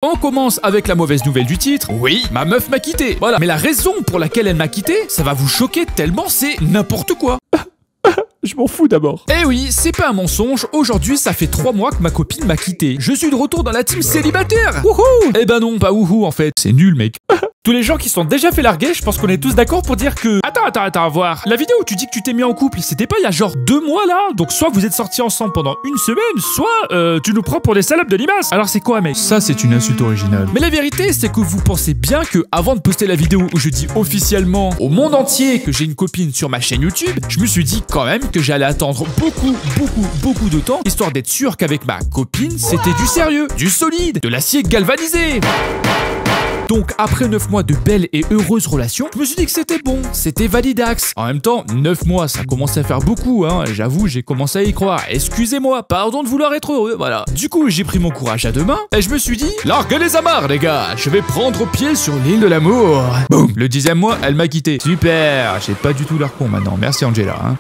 On commence avec la mauvaise nouvelle du titre. Oui, ma meuf m'a quitté. Voilà. Mais la raison pour laquelle elle m'a quitté, ça va vous choquer tellement c'est n'importe quoi. Je m'en fous d'abord. Eh oui, c'est pas un mensonge, aujourd'hui ça fait 3 mois que ma copine m'a quitté. Je suis de retour dans la team célibataire. Wouhou. Eh ben non, pas wouhou en fait, c'est nul mec. Tous les gens qui sont déjà fait larguer, je pense qu'on est tous d'accord pour dire que... Attends, voir. La vidéo où tu dis que tu t'es mis en couple, c'était pas il y a genre 2 mois là? Donc soit vous êtes sortis ensemble pendant une semaine, soit tu nous prends pour des salopes de limaces. Alors c'est quoi mec? Ça c'est une insulte originale. Mais la vérité c'est que vous pensez bien que avant de poster la vidéo où je dis officiellement au monde entier que j'ai une copine sur ma chaîne YouTube, je me suis dit quand même que j'allais attendre beaucoup de temps, histoire d'être sûr qu'avec ma copine, c'était du sérieux, du solide, de l'acier galvanisé. Donc après 9 mois de belles et heureuses relations, je me suis dit que c'était bon, c'était validax. En même temps, 9 mois, ça commençait à faire beaucoup, hein. J'avoue, j'ai commencé à y croire. Excusez-moi, pardon de vouloir être heureux, voilà. Du coup, j'ai pris mon courage à deux mains et je me suis dit, larguez les amarres, les gars, je vais prendre pied sur l'île de l'amour. Boum. Le 10e mois, elle m'a quitté. Super, j'ai pas du tout l'air con maintenant. Merci Angela, hein.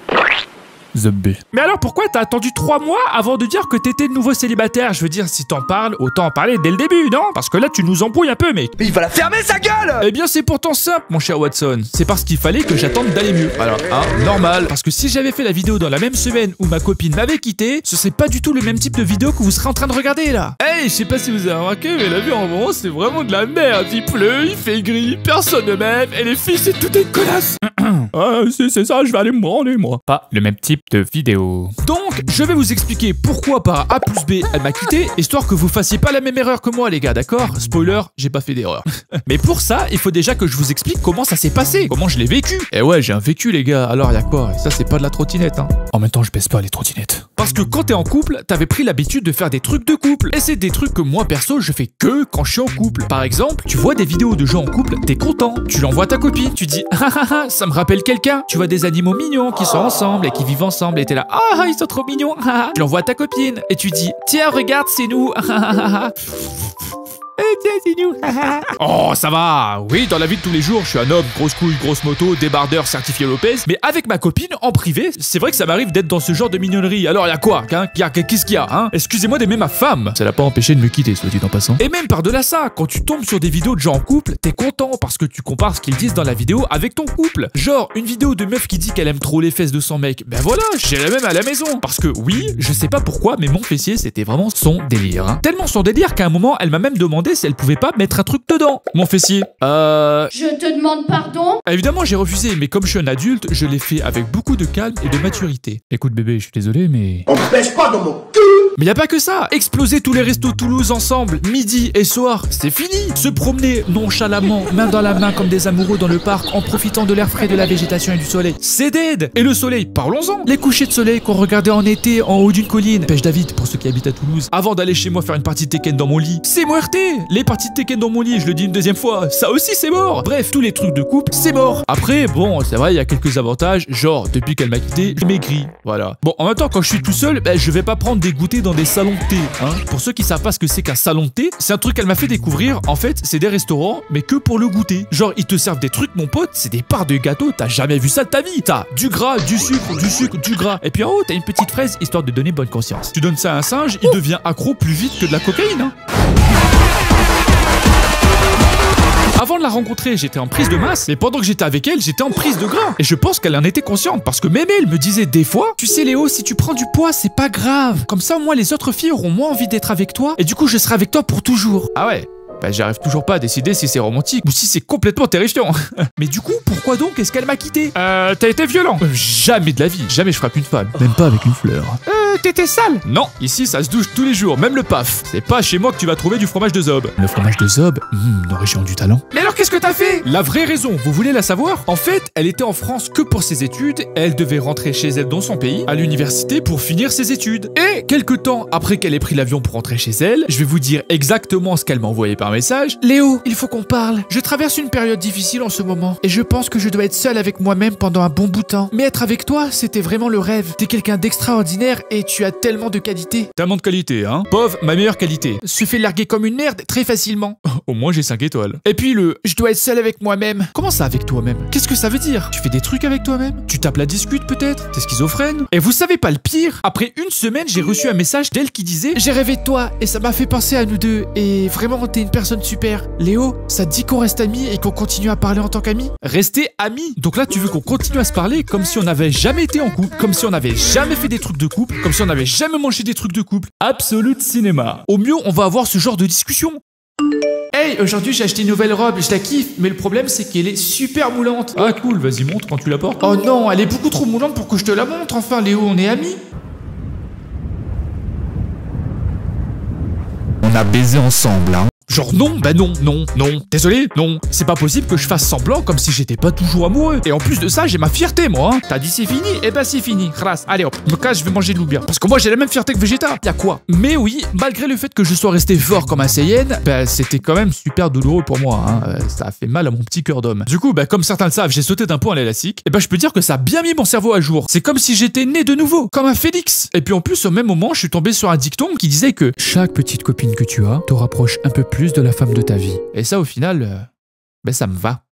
Zombie. Mais alors pourquoi t'as attendu 3 mois avant de dire que t'étais de nouveau célibataire? Je veux dire, si t'en parles, autant en parler dès le début, non? Parce que là, tu nous embrouilles un peu, mec. Mais il va la fermer sa gueule! Eh bien, c'est pourtant simple, mon cher Watson. C'est parce qu'il fallait que j'attende d'aller mieux. Alors, hein, normal. Parce que si j'avais fait la vidéo dans la même semaine où ma copine m'avait quitté, ce serait pas du tout le même type de vidéo que vous serez en train de regarder, là. Hey, je sais pas si vous avez remarqué, mais la vue en moment, c'est vraiment de la merde. Il pleut, il fait gris, personne ne m'aime, et les filles, c'est tout des connasses. C'est ça, je vais aller me branler, moi. Pas le même type de vidéo. Donc, je vais vous expliquer pourquoi par A plus B, elle m'a quitté, histoire que vous fassiez pas la même erreur que moi, les gars, d'accord? Spoiler, j'ai pas fait d'erreur. Mais pour ça, il faut déjà que je vous explique comment ça s'est passé, comment je l'ai vécu. Et ouais, j'ai un vécu, les gars, alors y'a quoi? Ça, c'est pas de la trottinette, hein. En même temps, je baisse pas les trottinettes. Parce que quand t'es en couple, t'avais pris l'habitude de faire des trucs de couple. Et c'est des trucs que moi, perso, je fais que quand je suis en couple. Par exemple, tu vois des vidéos de gens en couple, t'es content. Tu l'envoies à ta copine, tu dis, ah, ça me rappelle quelqu'un. Tu vois des animaux mignons qui sont ensemble et qui vivent ensemble et t'es là, ah, ils sont trop mignons. Tu l'envoies à ta copine et tu dis, tiens, regarde, c'est nous. Tiens, c'est nous. Oh, ça va. Oui, dans la vie de tous les jours, je suis un homme, grosse couille, grosse moto, débardeur certifié Lopez. Mais avec ma copine, en privé, c'est vrai que ça m'arrive d'être dans ce genre de mignonnerie. Alors, y a quoi, hein? Qu'est-ce qu'il y a, hein? Excusez-moi d'aimer ma femme. Ça l'a pas empêché de me quitter, soit dit en passant. Et même par-delà ça, quand tu tombes sur des vidéos de gens en couple, t'es content parce que tu compares ce qu'ils disent dans la vidéo avec ton couple. Genre, une vidéo de meuf qui dit qu'elle aime trop les fesses de son mec. Ben voilà, j'ai la même à la maison. Parce que oui, je sais pas pourquoi, mais mon fessier, c'était vraiment son délire, hein. Tellement son délire qu'à un moment, elle m'a même demandé si elle pouvait pas mettre un truc dedans. Mon fessier. Je te demande pardon. Évidemment, j'ai refusé, mais comme je suis un adulte, je l'ai fait avec beaucoup de calme et de maturité. Écoute bébé, je suis désolé, mais... On me pêche pas dans mon cul! Mais y a pas que ça. Exploser tous les restos Toulouse ensemble, midi et soir, c'est fini. Se promener nonchalamment, main dans la main comme des amoureux dans le parc en profitant de l'air frais, de la végétation et du soleil, c'est dead. Et le soleil, parlons-en. Les couchers de soleil qu'on regardait en été en haut d'une colline, Pêche David pour ceux qui habitent à Toulouse, avant d'aller chez moi faire une partie de Tekken dans mon lit, c'est muerté. Les parties de Tekken dans mon lit, je le dis une deuxième fois, ça aussi c'est mort. Bref, tous les trucs de couple, c'est mort. Après, bon, c'est vrai, il y a quelques avantages, genre depuis qu'elle m'a quitté, j'ai maigri, voilà. Bon, en même temps, quand je suis tout seul, je vais pas prendre des goûters dans des salons de thé, hein. Pour ceux qui savent pas ce que c'est qu'un salon de thé, c'est un truc qu'elle m'a fait découvrir. En fait, c'est des restaurants, mais que pour le goûter. Genre, ils te servent des trucs, mon pote, c'est des parts de gâteau, t'as jamais vu ça de ta vie. T'as du gras, du sucre, du gras. Et puis en haut, t'as une petite fraise, histoire de donner bonne conscience. Tu donnes ça à un singe, il devient accro plus vite que de la cocaïne, hein. Avant de la rencontrer, j'étais en prise de masse, mais pendant que j'étais avec elle, j'étais en prise de gras. Et je pense qu'elle en était consciente, parce que même elle me disait des fois, tu sais Léo, si tu prends du poids, c'est pas grave. Comme ça, au moins, les autres filles auront moins envie d'être avec toi, et du coup, je serai avec toi pour toujours. Ah ouais? Bah j'arrive toujours pas à décider si c'est romantique ou si c'est complètement terrifiant. Mais du coup, pourquoi donc est-ce qu'elle m'a quitté? T'as été violent? Jamais de la vie, jamais je frappe une femme. Même pas avec une fleur. T'étais sale? Non, ici ça se douche tous les jours, même le paf. C'est pas chez moi que tu vas trouver du fromage de Zob. Le fromage de Zob, l'origine du talent. Mais alors qu'est-ce que t'as fait? La vraie raison, vous voulez la savoir? En fait, elle était en France que pour ses études, elle devait rentrer chez elle dans son pays, à l'université pour finir ses études. Et quelques temps après qu'elle ait pris l'avion pour rentrer chez elle, je vais vous dire exactement ce qu'elle m'a envoyé par message. Léo, il faut qu'on parle. Je traverse une période difficile en ce moment, et je pense que je dois être seule avec moi-même pendant un bon bout de temps. Mais être avec toi, c'était vraiment le rêve. T'es quelqu'un d'extraordinaire et tu as tellement de qualités. Tellement de qualité, hein? Pauvre, ma meilleure qualité. Se fait larguer comme une merde très facilement. Au moins j'ai 5 étoiles. Et puis le je dois être seul avec moi-même. Comment ça avec toi-même? Qu'est-ce que ça veut dire? Tu fais des trucs avec toi-même? Tu tapes la discute peut-être? T'es schizophrène? Et vous savez pas le pire? Après une semaine, j'ai reçu un message d'elle qui disait j'ai rêvé de toi et ça m'a fait penser à nous deux et vraiment t'es une personne super. Léo, ça te dit qu'on reste amis et qu'on continue à parler en tant qu'amis? Rester amis? Donc là tu veux qu'on continue à se parler comme si on n'avait jamais été en couple, comme si on n'avait jamais fait des trucs de couple, comme si on n'avait jamais mangé des trucs de couple. Absolute cinéma. Au mieux on va avoir ce genre de discussion. Hey, aujourd'hui j'ai acheté une nouvelle robe, je la kiffe, mais le problème c'est qu'elle est super moulante. Ah cool, vas-y montre quand tu la portes. Oh non, elle est beaucoup trop moulante pour que je te la montre, enfin Léo, on est amis. On a baisé ensemble, hein. Genre non, bah non, non, non, désolé, non. C'est pas possible que je fasse semblant comme si j'étais pas toujours amoureux. Et en plus de ça, j'ai ma fierté, moi. Hein. T'as dit c'est fini? Eh ben c'est fini. Khlas, allez hop, je me casse, je vais manger de l'oubien. Parce que moi j'ai la même fierté que Vegeta. Y'a quoi? Mais oui, malgré le fait que je sois resté fort comme un Saiyan, bah c'était quand même super douloureux pour moi. Hein. Ça a fait mal à mon petit cœur d'homme. Du coup, bah comme certains le savent, j'ai sauté d'un pont à l'élastique. Et bah je peux dire que ça a bien mis mon cerveau à jour. C'est comme si j'étais né de nouveau, comme un phénix. Et puis en plus, au même moment, je suis tombé sur un dicton qui disait que Chaque petite copine que tu as te rapproche un peu plus de la femme de ta vie. Et ça, au final, ben ça me va.